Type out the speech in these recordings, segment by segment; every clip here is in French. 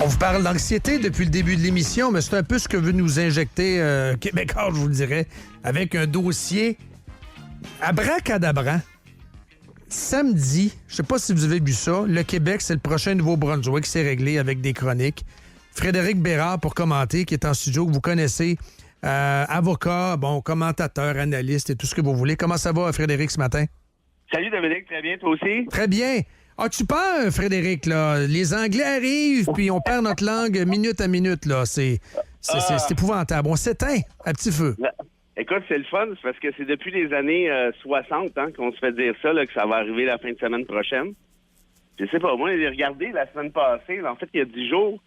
On vous parle d'anxiété depuis le début de l'émission, mais c'est un peu ce que veut nous injecter Québécois, je vous le dirais, avec un dossier abracadabra. Samedi, je sais pas si vous avez vu ça, le Québec, c'est le prochain Nouveau-Brunswick, c'est réglé avec des chroniques. Frédéric Bérard pour commenter, qui est en studio, que vous connaissez, avocat, commentateur, analyste et tout ce que vous voulez. Comment ça va, Frédéric, ce matin? Salut Dominique, très bien, toi aussi? Très bien. As-tu peur, Frédéric, là? Les Anglais arrivent, puis on perd notre langue minute à minute, là. C'est épouvantable. On s'éteint à petit feu. Écoute, c'est le fun, c'est parce que c'est depuis les années 60 qu'on se fait dire ça, là, que ça va arriver la fin de semaine prochaine. Je sais pas, moi, j'ai regardé la semaine passée, là, en fait, il y a 10 jours,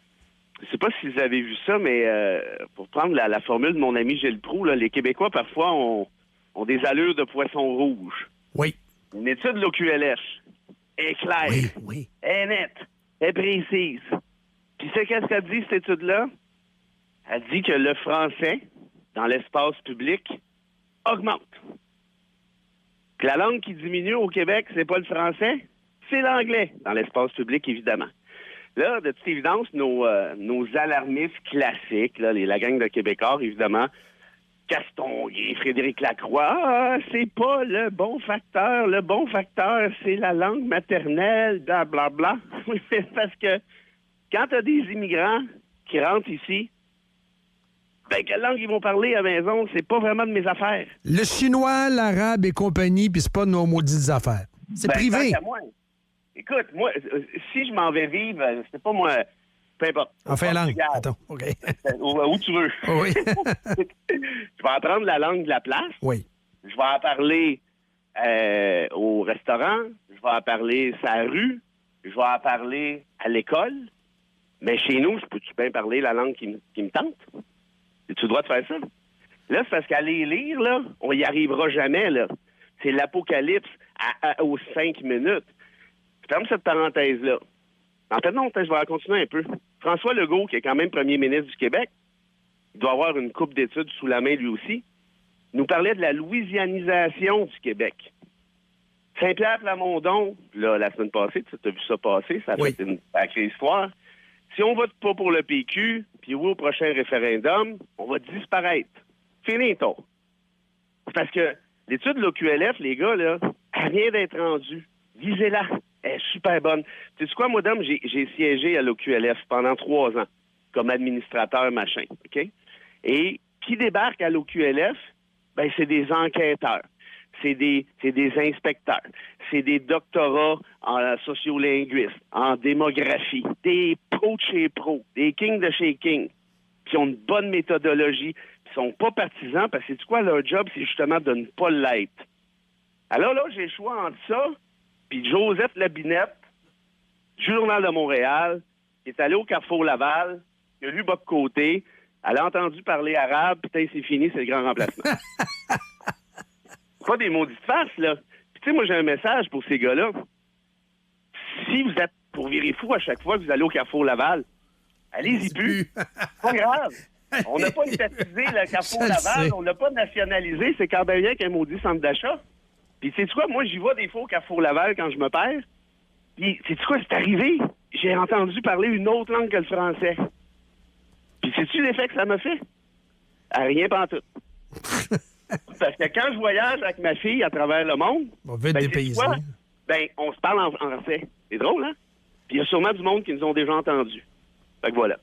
je sais pas si vous avez vu ça, mais pour prendre la formule de mon ami Gilles Proulx, là, les Québécois, parfois, ont des allures de poisson rouge. Oui. Une étude de l'OQLF est claire, oui. est nette, est précise. Puis c'est qu'est-ce qu'elle dit, cette étude-là? Elle dit que le français, dans l'espace public, augmente. Que la langue qui diminue au Québec, c'est pas le français, c'est l'anglais, dans l'espace public, évidemment. Là, de toute évidence, nos alarmistes classiques, là, la gang de Québécois, évidemment, Castonguay, Frédéric Lacroix, c'est pas le bon facteur. Le bon facteur, c'est la langue maternelle, blablabla. Oui, parce que quand t'as des immigrants qui rentrent ici, ben, quelle langue ils vont parler à la maison, c'est pas vraiment de mes affaires. Le chinois, l'arabe et compagnie, puis c'est pas de nos maudites affaires. C'est privé. Tant qu'à moi. Écoute, moi, si je m'en vais vivre, c'est pas moi... Peu importe. En Finlande. Attends, OK. Où tu veux. Oui. Je vais apprendre la langue de la place. Oui. Je vais en parler au restaurant. Je vais en parler sa rue. Je vais en parler à l'école. Mais chez nous, je peux-tu bien parler la langue qui me tente? As-tu le droit de faire ça? Là, c'est parce qu'aller lire, là, on y arrivera jamais, là. C'est l'apocalypse aux 5 minutes. Je ferme cette parenthèse-là. En fait, non, je vais en continuer un peu. François Legault, qui est quand même premier ministre du Québec, il doit avoir une coupe d'études sous la main lui aussi, nous parlait de la louisianisation du Québec. Saint-Pierre Plamondon, là, la semaine passée, tu as vu ça passer, ça a fait une sacrée histoire. Si on vote pas pour le PQ, puis oui au prochain référendum, on va disparaître. Finito. Parce que l'étude de l'OQLF, les gars, là, elle vient d'être rendue. Lisez-la. Elle est super bonne. Tu sais quoi, madame, j'ai siégé à l'OQLF pendant 3 ans comme administrateur machin, OK? Et qui débarque à l'OQLF? Ben, c'est des enquêteurs, c'est des inspecteurs, c'est des doctorats en sociolinguisme, en démographie, des pros de chez pros, des kings de chez kings, qui ont une bonne méthodologie, qui sont pas partisans, parce que c'est quoi leur job, c'est justement de ne pas l'être. Alors là, j'ai le choix entre ça puis Josette Labinette, Journal de Montréal, qui est allée au Carrefour Laval, qui a lu Bob Côté, elle a entendu parler arabe, putain, c'est fini, c'est le grand remplacement. Pas des maudites faces, là. Puis tu sais, moi, j'ai un message pour ces gars-là. Si vous êtes pour virer fou à chaque fois que vous allez au Carrefour Laval, allez-y plus. C'est pas grave. On n'a pas étatisé le Carrefour Laval, on l'a pas nationalisé, c'est quand même rien qu'un maudit centre d'achat. Puis, sais-tu quoi? Moi, j'y vais des fois au Carrefour Laval quand je me perds. Puis, sais-tu quoi? C'est arrivé. J'ai entendu parler une autre langue que le français. Puis, sais-tu l'effet que ça m'a fait? Rien pantoute. Parce que quand je voyage avec ma fille à travers le monde, on va être dépaysé. On se parle en français. C'est drôle, hein? Puis, il y a sûrement du monde qui nous ont déjà entendus. Fait que voilà.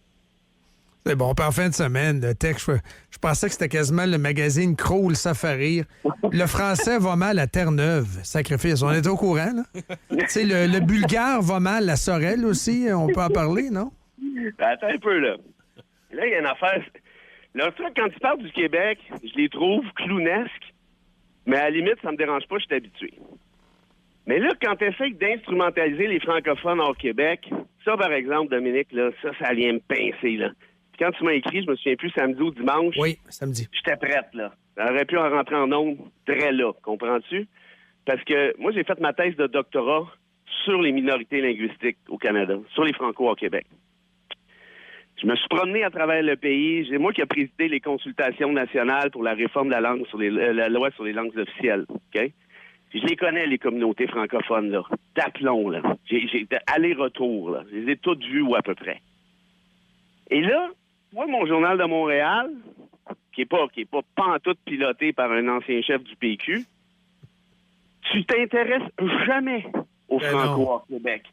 C'est bon, puis en fin de semaine, le texte, je pensais que c'était quasiment le magazine Crawl, ça fait rire. Le français va mal à Terre-Neuve, sacrifice. On est au courant, là? Tu sais, le bulgare va mal à Sorel aussi, on peut en parler, non? Attends un peu, là. Là, il y a une affaire. Là, quand tu parles du Québec, je les trouve clownesques, mais à la limite, ça me dérange pas, je suis habitué. Mais là, quand tu essaies d'instrumentaliser les francophones hors Québec, ça, par exemple, Dominique, là, ça vient me pincer, là. Puis quand tu m'as écrit, je me souviens plus, samedi ou dimanche. Oui, samedi. J'étais prête, là. J'aurais pu en rentrer en ondes très là, comprends-tu? Parce que moi, j'ai fait ma thèse de doctorat sur les minorités linguistiques au Canada, sur les Franco au Québec. Je me suis promené à travers le pays. C'est moi qui ai présidé les consultations nationales pour la réforme de la langue la loi sur les langues officielles, OK? Puis je les connais, les communautés francophones, là. D'aplomb, là. J'ai aller-retour, là. Je les ai toutes vues ou à peu près. Et là, moi, mon journal de Montréal, qui est pas pantoute piloté par un ancien chef du PQ, tu t'intéresses jamais aux Franco hors Québec.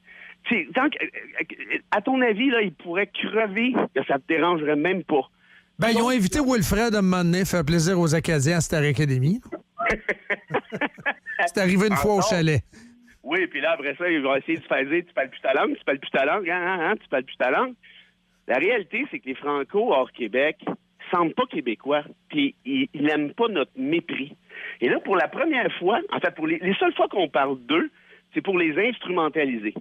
À ton avis, là, ils pourraient crever que ça te dérangerait même pas. Ben, ils ont invité Wilfred à un moment donné faire plaisir aux Acadiens à Star Academy. C'est arrivé une fois au chalet. Oui, puis là, après ça, ils vont essayer de faire dire tu parles plus ta langue, tu parles plus ta langue, tu parles plus ta langue. La réalité, c'est que les Franco hors Québec semblent pas québécois, puis ils n'aiment pas notre mépris. Et là, pour la première fois, en fait, pour les seules fois qu'on parle d'eux, c'est pour les instrumentaliser.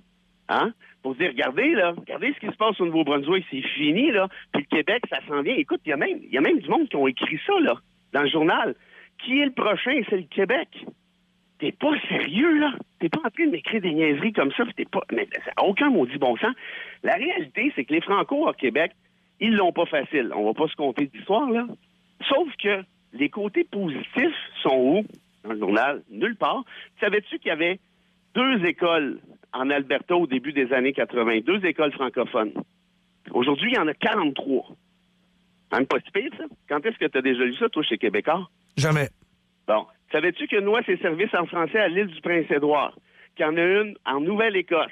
Hein? Pour dire, regardez ce qui se passe au Nouveau-Brunswick, c'est fini, là. Puis le Québec, ça s'en vient. Écoute, il y a même du monde qui ont écrit ça, là, dans le journal. Qui est le prochain? C'est le Québec. T'es pas sérieux, là. T'es pas en train de m'écrire des niaiseries comme ça. Mais ça n'a aucun maudit bon sens. La réalité, c'est que les Franco au Québec, ils l'ont pas facile. On va pas se compter d'histoire, là. Sauf que les côtés positifs sont où? Dans le journal? Nulle part. Savais-tu qu'il y avait 2 écoles en Alberta au début des années 80, 2 écoles francophones? Aujourd'hui, il y en a 43. Même pas si pire, ça? Quand est-ce que tu as déjà lu ça, toi, chez Québécois? Jamais. Bon. Savais-tu que Noix, ses services en français à l'île du Prince-Édouard, qu'il y en a une en Nouvelle-Écosse,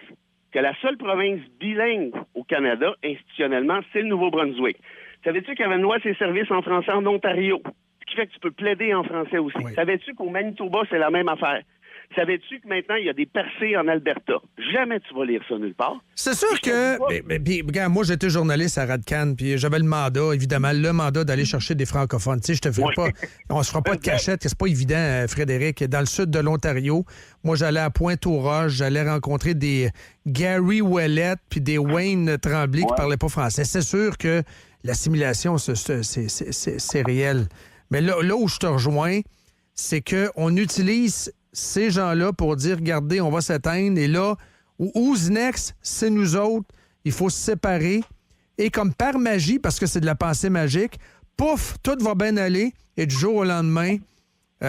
que la seule province bilingue au Canada, institutionnellement, c'est le Nouveau-Brunswick. Savais-tu qu'il y avait Noix, ses services en français en Ontario, ce qui fait que tu peux plaider en français aussi. Oui. Savais-tu qu'au Manitoba, c'est la même affaire? Savais-tu que maintenant, il y a des percées en Alberta? Jamais tu vas lire ça nulle part. C'est sûr que... regarde, moi, j'étais journaliste à Radcan, puis j'avais le mandat, évidemment, d'aller chercher des francophones. Tu sais, je te ferai pas... On se fera pas de cachette, c'est pas évident, Frédéric. Dans le sud de l'Ontario, moi, j'allais à Pointe-aux-Roches, j'allais rencontrer des Gary Ouellette puis des Wayne Tremblay qui parlaient pas français. C'est sûr que l'assimilation, c'est réel. Mais là où je te rejoins, c'est qu'on utilise ces gens-là pour dire, regardez, on va s'éteindre. Et là, who's next, c'est nous autres. Il faut se séparer. Et comme par magie, parce que c'est de la pensée magique, pouf, tout va bien aller. Et du jour au lendemain, il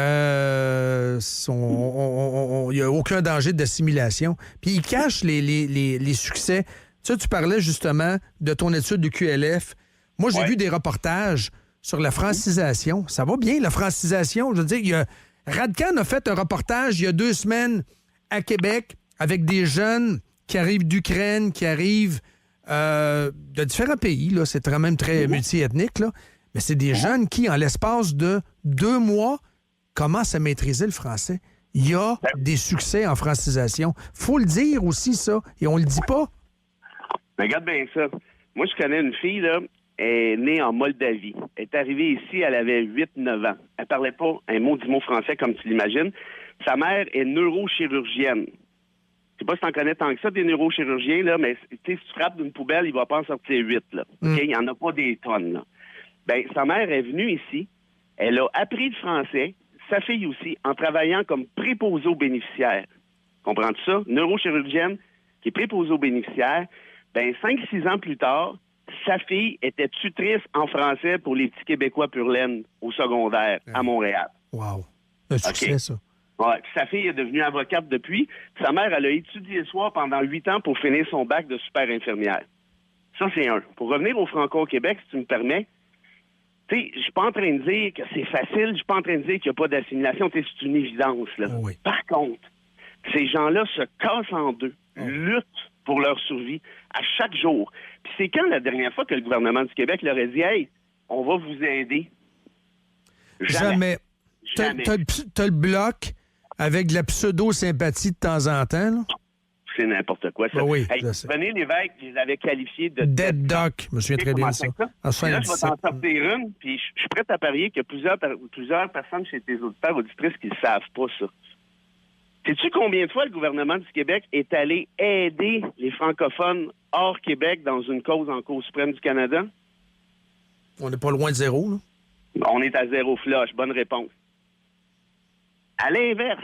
n'y a aucun danger d'assimilation. Puis ils cachent les succès. Tu parlais justement de ton étude de QLF. Moi, j'ai vu des reportages sur la francisation. Ça va bien, la francisation. Je veux dire, Radcan a fait un reportage il y a 2 semaines à Québec avec des jeunes qui arrivent d'Ukraine, qui arrivent de différents pays. Là. C'est quand même très multiethnique. Là. Mais c'est des jeunes qui, en l'espace de 2 mois, commencent à maîtriser le français. Il y a des succès en francisation. Faut le dire aussi, ça. Et on le dit pas. Regarde bien ça. Moi, je connais une fille, là. Elle est née en Moldavie. Elle est arrivée ici, elle avait 8-9 ans. Elle parlait pas un mot du mot français comme tu l'imagines. Sa mère est neurochirurgienne. Je sais pas si t'en connais tant que ça, des neurochirurgiens, là, mais si tu frappes d'une poubelle, il va pas en sortir 8, là. OK? Il y en a pas des tonnes, là. Ben, sa mère est venue ici. Elle a appris le français, sa fille aussi, en travaillant comme préposée aux bénéficiaires. Comprends-tu ça? Neurochirurgienne qui est préposée aux bénéficiaires. Ben, 5-6 ans plus tard, sa fille était tutrice en français pour les petits Québécois pur laine au secondaire à Montréal. Wow. Un succès, ça. Ouais. Sa fille est devenue avocate depuis. Sa mère, elle a étudié le soir pendant 8 ans pour finir son bac de super infirmière. Ça, c'est un. Pour revenir au Franco-Québec, si tu me permets, tu sais, je suis pas en train de dire que c'est facile, je suis pas en train de dire qu'il n'y a pas d'assimilation, c'est une évidence, là. Oui. Par contre, ces gens-là se cassent en deux, luttent pour leur survie à chaque jour. Puis c'est quand la dernière fois que le gouvernement du Québec leur a dit « Hey, on va vous aider ». Jamais. T'as le bloc avec de la pseudo-sympathie de temps en temps, là? C'est n'importe quoi, ça. Oui, hey, René Lévesque les avait qualifiés de... Dead Doc, je me souviens très bien de ça. Là, je vais t'en sortir une, puis je suis prêt à parier qu'il y a plusieurs personnes chez tes auditeurs, auditrices qui ne savent pas ça. Sais-tu combien de fois le gouvernement du Québec est allé aider les francophones hors Québec dans une cause en Cour suprême du Canada? On n'est pas loin de 0, là. On est à 0 flush. Bonne réponse. À l'inverse,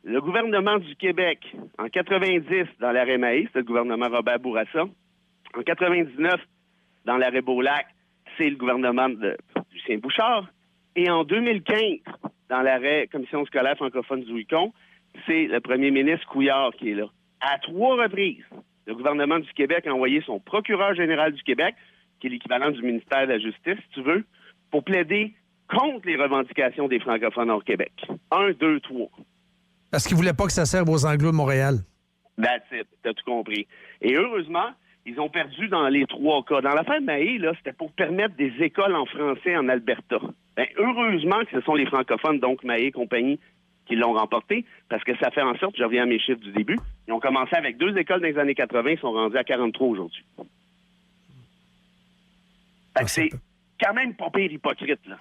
le gouvernement du Québec, en 90, dans l'arrêt Maïs, c'est le gouvernement Robert Bourassa. En 99, dans l'arrêt Beaulac, c'est le gouvernement de Lucien Bouchard. Et en 2015, dans l'arrêt Commission scolaire francophone du Wicon, c'est le premier ministre Couillard qui est là. À 3 reprises, le gouvernement du Québec a envoyé son procureur général du Québec qui est l'équivalent du ministère de la Justice, si tu veux, pour plaider contre les revendications des francophones hors Québec. 1, 2, 3. Parce qu'ils voulaient pas que ça serve aux Anglos de Montréal. That's it. T'as tout compris. Et heureusement, ils ont perdu dans les 3 cas. Dans l'affaire Mahé, là, c'était pour permettre des écoles en français en Alberta. Ben, heureusement que ce sont les francophones, donc Mahé et compagnie, qui l'ont remporté, parce que ça fait en sorte, je reviens à mes chiffres du début, ils ont commencé avec 2 écoles dans les années 80, ils sont rendus à 43 aujourd'hui. Fait que c'est quand même pas pire hypocrite, là.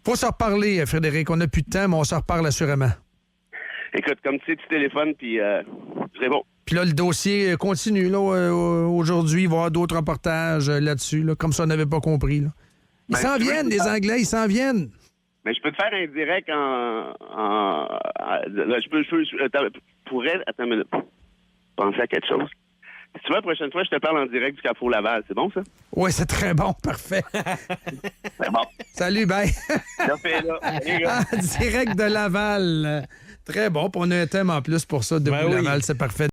Faut se reparler, Frédéric. On n'a plus de temps, mais on se reparle assurément. Écoute, comme tu sais, tu téléphones, puis c'est bon. Puis là, le dossier continue. Là, aujourd'hui, il va y avoir d'autres reportages là-dessus, là, comme ça, on n'avait pas compris. Là. Ils s'en viennent, les Anglais, ils s'en viennent. Mais je peux te faire un direct Attends une minute. Penser à quelque chose. Si tu veux, la prochaine fois, je te parle en direct du Carrefour Laval. C'est bon, ça? Oui, c'est très bon. Parfait. C'est bon. Salut, bye. Ça fait là. Les gars. Direct de Laval. Très bon. Puis on a un thème en plus pour ça, de Laval. C'est parfait.